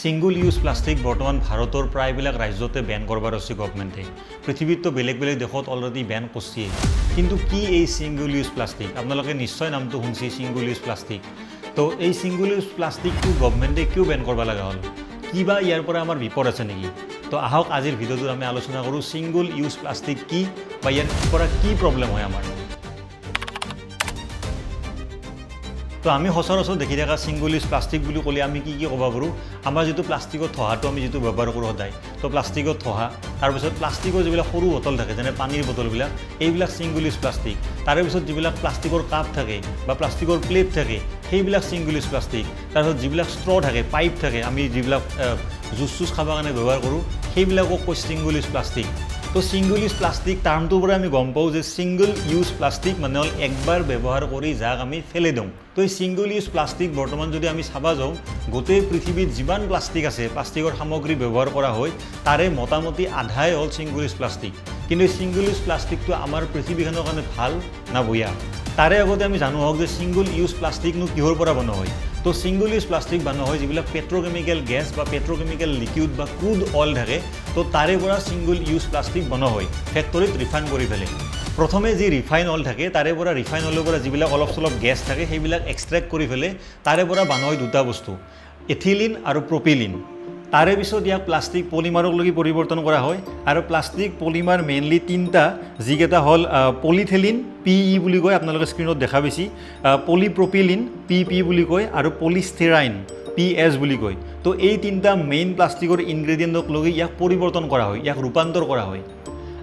Single use plastic বৰ্তমান ভাৰতৰ প্ৰায়বিলাক ৰাজ্যতে বেন কৰিব আছে গভৰ্ণমেণ্টে। পৃথিৱীততো বেলেগ বেলেগ দেশত অলৰেডি বেন কৰিছে। কিন্তু কি এই সিঙ্গল ইউজ প্লাষ্টিক? আপোনালোকে নিশ্চয় নামটো শুনিছে সিঙ্গল ইউজ প্লাষ্টিক। তো এই সিঙ্গল ইউজ প্লাষ্টিকটো গভৰ্ণমেণ্টে কিয় বেন কৰিব লগা হ'ল? কিবা ইয়াৰ পৰা আমাৰ বিপদ আছে নেকি? তো আহক আজিৰ ভিডিঅ'টোত আমি আলোচনা কৰোঁ সিঙ্গল ইউজ প্লাষ্টিক কি বা ইয়াৰ পৰা কি প্ৰব্লেম হয় আমাৰ। তো আমি সচৰাচৰ দেখি থকা সিঙ্গল ইউজ প্লাষ্টিক বুলি ক'লে আমি কি ক'ব পাৰোঁ? আমাৰ যিটো প্লাষ্টিকৰ থহাটো আমি যিটো ব্যৱহাৰ কৰোঁ সদায়, তো প্লাষ্টিকৰ থহা, তাৰপিছত প্লাষ্টিকৰ যিবিলাক সৰু বটল থাকে যেনে পানীৰ বটলবিলাক, এইবিলাক সিঙ্গল ইউজ প্লাষ্টিক। তাৰে পিছত যিবিলাক প্লাষ্টিকৰ কাপ থাকে বা প্লাষ্টিকৰ প্লেট থাকে সেইবিলাক সিঙ্গল ইউজ প্লাষ্টিক। তাৰপিছত যিবিলাক ষ্ট্ৰ থাকে, পাইপ থাকে, আমি যিবিলাক জুচ খাবৰ কাৰণে ব্যৱহাৰ কৰোঁ সেইবিলাকক কয় সিঙ্গল ইউজ প্লাষ্টিক। তো সিঙ্গল ইউজ প্লাষ্টিক টাৰ্মটোৰ পৰা আমি গম পাওঁ যে সিঙ্গল ইউজ প্লাষ্টিক মানে হ'ল একবাৰ ব্যৱহাৰ কৰি যাক আমি ফেলে দিওঁ। তো এই সিঙ্গল ইউজ প্লাষ্টিক বৰ্তমান যদি আমি চাব যাওঁ, গোটেই পৃথিৱীত যিমান প্লাষ্টিক আছে, প্লাষ্টিকৰ সামগ্ৰী ব্যৱহাৰ কৰা হয় তাৰে মোটামুটি আধাই হ'ল সিঙ্গল ইউজ প্লাষ্টিক। কিন্তু এই সিঙ্গল ইউজ প্লাষ্টিকটো আমাৰ পৃথিৱীখনৰ কাৰণে ভাল না বেয়া? তাৰে আগতে আমি জানো হওক যে সিঙ্গল ইউজ প্লাষ্টিকনো কিহৰ পৰা বনোৱা হয়। তো সিঙ্গল ইউজ প্লাষ্টিক বনোৱা হয় যিবিলাক পেট্ৰকেমিকেল গেছ বা পেট্ৰকেমিকেল লিকুইড বা ক্ৰুড অইল থাকে, তো তাৰে পৰা সিঙ্গল ইউজ প্লাষ্টিক বনোৱা হয় ফেক্টৰীত ৰিফাইন কৰি পেলাই। প্ৰথমে যি ৰিফাইন অইল থাকে তাৰে পৰা ৰিফাইন অইলৰ পৰা যিবিলাক অলপ চলপ গেছ থাকে সেইবিলাক এক্সট্ৰেক্ট কৰি পেলাই তাৰে পৰা বনোৱা হয় দুটা বস্তু, এথিলিন আৰু প্ৰপিলিন। তাৰে পিছত ইয়াক প্লাষ্টিক পলিমাৰকলৈকে পৰিৱৰ্তন কৰা হয় আৰু প্লাষ্টিক পলিমাৰ মেইনলি তিনিটা, যিকেইটা হ'ল পলিথিলিন PE বুলি কয়, আপোনালোকে স্ক্ৰীণত দেখা পাইছে, পলিপ্ৰপিলিন PP বুলি কয় আৰু পলিষ্টেৰাইন PS বুলি কয়। তো এই তিনিটা মেইন প্লাষ্টিকৰ ইনগ্ৰেডিয়েণ্টক লৈ ইয়াক পৰিৱৰ্তন কৰা হয়, ইয়াক ৰূপান্তৰ কৰা হয়।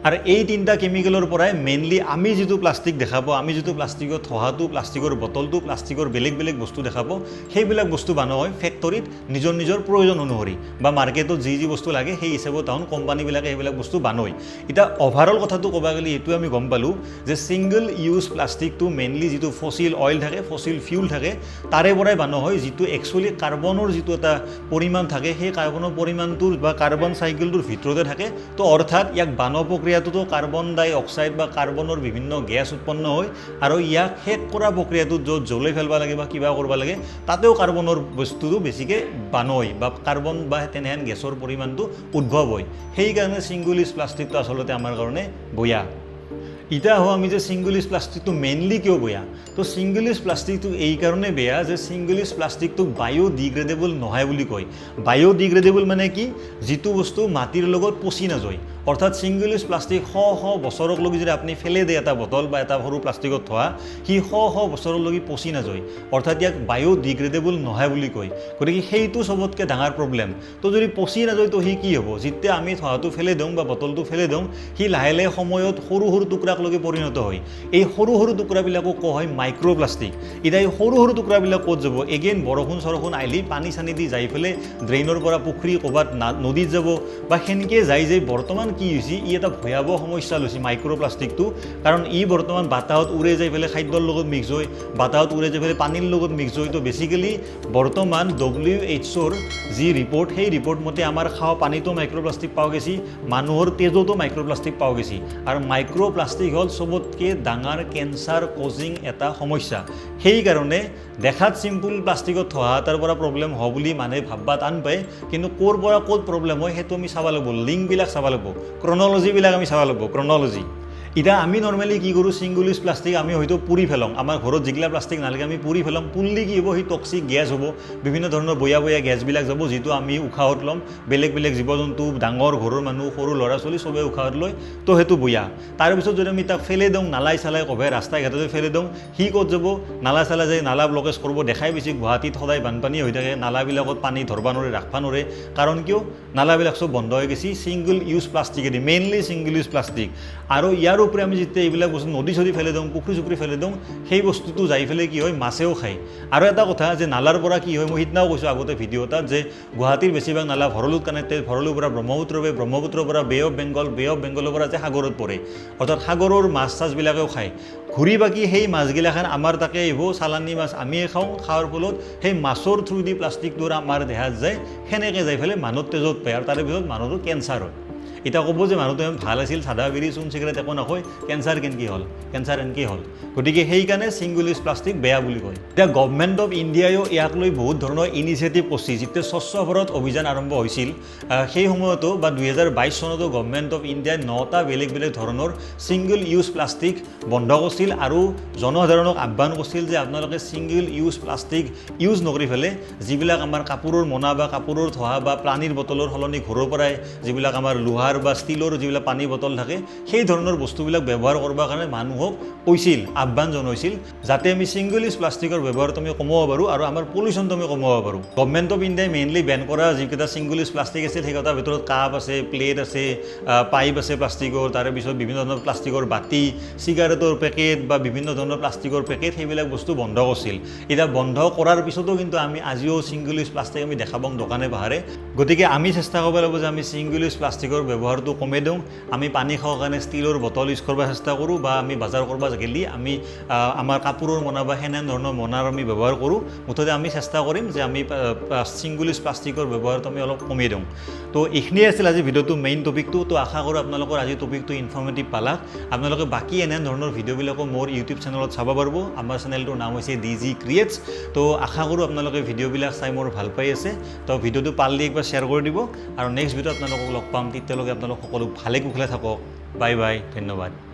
আৰু এই তিনিটা কেমিকেলৰ পৰাই মেইনলি আমি যিটো প্লাষ্টিক দেখা পাওঁ, আমি যিটো প্লাষ্টিকৰ থহাটো, প্লাষ্টিকৰ বটলটো, প্লাষ্টিকৰ বেলেগ বেলেগ বস্তু দেখা পাওঁ, সেইবিলাক বস্তু বনোৱা হয় ফেক্টৰীত নিজৰ নিজৰ প্ৰয়োজন অনুসৰি বা মাৰ্কেটত যি যি বস্তু লাগে সেই হিচাপত তাহোন কোম্পানীবিলাকে সেইবিলাক বস্তু বনায়। এতিয়া অভাৰঅল কথাটো ক'ব গ'লে এইটোৱে আমি গম পালোঁ যে ছিংগল ইউজ প্লাষ্টিকটো মেইনলি যিটো ফচিল অইল থাকে, ফচিল ফিউল থাকে, তাৰে পৰাই বনোৱা হয়, যিটো একচুৱেলি কাৰ্বনৰ যিটো এটা পৰিমাণ থাকে সেই কাৰ্বনৰ পৰিমাণটোৰ বা কাৰ্বন চাইকেলটোৰ ভিতৰতে থাকে। তো অৰ্থাৎ ইয়াক বনোৱা প্ৰক্ৰিয়াটোতো কাৰ্বন ডাই অক্সাইড বা কাৰ্বনৰ বিভিন্ন গেছ উৎপন্ন হয় আৰু ইয়াক শেষ কৰা প্ৰক্ৰিয়াটোত য'ত জ্বলাই ফেলব লাগে বা কিবা কৰিব লাগে তাতেও কাৰ্বনৰ বস্তুটো বেছিকৈ বানয় বা কাৰ্বন বা তেনেহেন গেছৰ পৰিমাণটো উদ্ভৱ হয়। সেইকাৰণে ছিংগল ইউজ প্লাষ্টিকটো আচলতে আমাৰ কাৰণে বেয়া। এতিয়া আহোঁ আমি যে ছিংগল ইউজ প্লাষ্টিকটো মেইনলি কিয় বেয়া? তো ছিংগল ইউজ প্লাষ্টিকটো এই কাৰণে বেয়া যে ছিংগল ইউজ প্লাষ্টিকটোক বায়'ডিগ্ৰেডেবল নহয় বুলি কয়। বায়'ডিগ্ৰেডেবল মানে কি? যিটো বস্তু মাটিৰ লগত পচি নাযায়। অৰ্থাৎ ছিংগল ইউজ প্লাষ্টিক শ বছৰলৈকে যদি আপুনি ফেলে দিয়ে এটা বটল বা এটা সৰু প্লাষ্টিকত থোৱা, সি শ বছৰলৈকে পচি নাযায়। অৰ্থাৎ ইয়াক বায়'ডিগ্ৰেডেবল নহয় বুলি কয়। গতিকে সেইটো চবতকৈ ডাঙৰ প্ৰব্লেম। তো যদি পচি নাযায় তো সি কি হ'ব? যেতিয়া আমি থোৱাটো ফেলে দিওঁ বা বটলটো ফেলে দিওঁ, সি লাহে লাহে সময়ত সৰু সৰু টুকুৰাকলৈকে পৰিণত হয়। এই সৰু সৰু টুকুৰাবিলাকক কোৱা হয় মাইক্ৰ'প্লাষ্টিক। এতিয়া এই সৰু সৰু টুকুৰাবিলাক ক'ত যাব? এগেইন বৰষুণ আহিলে পানী চানী দি যাই পেলাই ড্ৰেইনৰ পৰা পুখুৰী ক'ৰবাত নদীত যাব বা সেনেকৈ যাই বৰ্তমান কি হৈছে, ই এটা ভয়াৱহ সমস্যা লৈছে মাইক্ৰ'প্লাষ্টিকটো। কাৰণ ই বৰ্তমান বাতাহত উৰে যাই পেলাই খাদ্যৰ লগত মিক্স হয়, বাতাহত উৰে যাই পেলাই পানীৰ লগত মিক্স হয়। তো বেছিকেলি বৰ্তমান WHOৰ যি ৰিপৰ্ট, সেই ৰিপৰ্ট মতে আমাৰ খোৱা পানীতো মাইক্ৰ'প্লাষ্টিক পোৱা গৈছে, মানুহৰ তেজতো মাইক্ৰ'প্লাষ্টিক পোৱা গৈছে। আৰু মাইক্ৰ'প্লাষ্টিক হ'ল চবতকৈ ডাঙৰ কেঞ্চাৰ কজিং এটা সমস্যা। সেইকাৰণে দেখাত চিম্পুল প্লাষ্টিকত থোৱা তাৰ পৰা প্ৰব্লেম হয় বুলি মানুহে ভাববা টান পায়, কিন্তু ক'ৰ পৰা ক'ত প্ৰব্লেম হয় সেইটো আমি চাব লাগিব, লিংকবিলাক চাব লাগিব, ক্ৰনলজিবিলাক আমি চাব লাগিব, ক্ৰনলজি। এতিয়া আমি নৰ্মেলি কি কৰোঁ, ছিংগল ইউজ প্লাষ্টিক আমি হয়তো পুৰি পেলাওঁ, আমাৰ ঘৰত যিগিলা প্লাষ্টিক নালাগে আমি পুৰি পেলাওঁ। পুৰিলে কি হ'ব? সেই টক্সিক গেছ হ'ব, বিভিন্ন ধৰণৰ বয়া গেছবিলাক যাব, যিটো আমি উশাহত ল'ম, বেলেগ বেলেগ জীৱ জন্তু, ডাঙৰ ঘৰৰ মানুহ, সৰু ল'ৰা ছোৱালী চবেই উশাহত লয়। তো সেইটো বেয়া। তাৰপিছত যদি আমি তাক ফেলে দিওঁ, নালাই চালাই ক'বাই ৰাস্তাই ঘাটতে ফেলে দিওঁ, সি ক'ত যাব? নালা চালা যায়, নালা ব্লকেজ কৰিব। দেখাই বেছি গুৱাহাটীত সদায় বানপানী হৈ থাকে, নালাবিলাকত পানী ধৰবা নোৱাৰে, ৰাখবা নোৱাৰে। কাৰণ কিয়? নালাবিলাক চব বন্ধ হৈ গৈছে ছিংগল ইউজ প্লাষ্টিকেদি, মেইনলি ছিংগল ইউজ প্লাষ্টিক। আৰু ইয়াৰ উপৰি আমি যেতিয়া এইবিলাক বস্তু নদী চদী ফেলে দিওঁ, পুখুৰী চুখুৰী ফেলে দিওঁ, সেই বস্তুটো যাই ফেলে কি হয়? মাছেও খায়। আৰু এটা কথা যে নালাৰ পৰা কি হয়, মই সিদিনাও কৈছোঁ আগতে ভিডিঅ' এটাত, যে গুৱাহাটীৰ বেছিভাগ নালা ভৰলুত কানেক্টেড, ভৰলুৰ পৰা ব্ৰহ্মপুত্ৰ বে, ব্ৰহ্মপুত্ৰৰ পৰা বে অফ বেংগল, বে অফ বেংগলৰ পৰা যে সাগৰত পৰে। অৰ্থাৎ সাগৰৰ মাছ চাছবিলাকেও খায়। ঘূৰি বাকী সেই মাছগিলাখান আমাৰ তাকে আহিব, চালানী মাছ আমিয়ে খাওঁ, খাৱাৰ ফলত সেই মাছৰ থ্ৰুদি প্লাষ্টিকটোৰ আমাৰ দেহাত যায়, সেনেকৈ যাই পেলাই মানুহৰ তেজত পায় আৰু তাৰে পিছত মানুহৰ কেঞ্চাৰ হয়। এতিয়া ক'ব যে মানুহটো ভাল আছিল চাদা বিৰি চূণ চিগাৰেট একো নকয় কেঞ্চাৰ কেনেকৈ হ'ল গতিকে সেইকাৰণে ছিংগল ইউজ প্লাষ্টিক বেয়া বুলি কয় এতিয়া গভৰ্ণমেণ্ট অফ ইণ্ডিয়ায়ো ইয়াক লৈ বহুত ধৰণৰ ইনিচিয়েটিভ কৰিছিল যেতিয়া স্বচ্ছ ভাৰত অভিযান আৰম্ভ হৈছিল সেই সময়তো বা 2022 চনতো গভৰ্ণমেণ্ট অফ ইণ্ডিয়াই 9টা বেলেগ বেলেগ ধৰণৰ ছিংগল ইউজ প্লাষ্টিক বন্ধ কৰিছিল আৰু জনসাধাৰণক আহ্বান কৰিছিল যে আপোনালোকে ছিংগল ইউজ প্লাষ্টিক ইউজ নকৰি পেলাই যিবিলাক আমাৰ কাপোৰৰ মোনা বা কাপোৰৰ থোহা বা পানীৰ বটলৰ সলনি ঘৰৰ পৰাই যিবিলাক আমাৰ লোহাৰ বা ষ্টীলৰ যিবিলাক পানী বটল থাকে সেই ধৰণৰ বস্তুবিলাক ব্যৱহাৰ কৰিবৰ কাৰণে মানুহক কৈছিল আহ্বান জনাইছিল যাতে আমি ছিংগল ইউজ প্লাষ্টিকৰ ব্যৱহাৰটো আমি কমাব পাৰোঁ আৰু আমাৰ পলিউশ্যনটো আমি কমাব পাৰোঁ গভৰ্ণমেণ্ট অফ ইণ্ডিয়াই মেইনলি বেন কৰা যিকেইটা ছিংগল ইউজ প্লাষ্টিক আছিল সেইকেইটাৰ ভিতৰত কাপ আছে প্লেট আছে পাইপ আছে প্লাষ্টিকৰ তাৰে পিছত বিভিন্ন ধৰণৰ প্লাষ্টিকৰ বাতি চিগাৰেটৰ পেকেট বা বিভিন্ন ধৰণৰ প্লাষ্টিকৰ পেকেট সেইবিলাক বস্তু বন্ধ কৰিছিল এতিয়া বন্ধ কৰাৰ পিছতো কিন্তু আমি আজিও ছিংগল ইউজ প্লাষ্টিক আমি দেখা পাওঁ দোকানে বাহাৰে গতিকে আমি চেষ্টা কৰিব লাগিব যে আমি ছিংগল ইউজ প্লাষ্টিকৰ ব্যৱহাৰটো কমাই দিওঁ আমি পানী খোৱাৰ কাৰণে ষ্টিলৰ বটল ইউজ কৰিব চেষ্টা কৰোঁ বা আমি বজাৰ কৰিব গ'লে আমি আমাৰ কাপোৰৰ মোনা বা সেনে ধৰণৰ মোনাৰ আমি ব্যৱহাৰ কৰোঁ মুঠতে আমি চেষ্টা কৰিম যে আমি ছিংগল ইউজ প্লাষ্টিকৰ ব্যৱহাৰটো আমি অলপ কমাই দিওঁ তো এইখিনিয়ে আছিল আজি ভিডিঅ'টো মেইন টপিকটো তো আশা কৰোঁ আপোনালোকৰ আজি টপিকটো ইনফৰ্মেটিভ পালা আপোনালোকে বাকী এনে ধৰণৰ ভিডিঅ'বিলাকো মোৰ ইউটিউব চেনেলত চাব পাৰিব আমাৰ চেনেলটোৰ নাম হৈছে DG Creates তো আশা কৰোঁ আপোনালোকে ভিডিঅ'বিলাক চাই মোৰ ভাল পাই আছে তো ভিডিঅ'টো পাৰিলে একবাৰ শ্বেয়াৰ কৰি দিব আৰু নেক্সট ভিডিঅ'ত আপোনালোকক লগ পাম তেতিয়ালৈকে আপোনালোক সকলো ভালে কুশলে থাকক বাই বাই ধন্যবাদ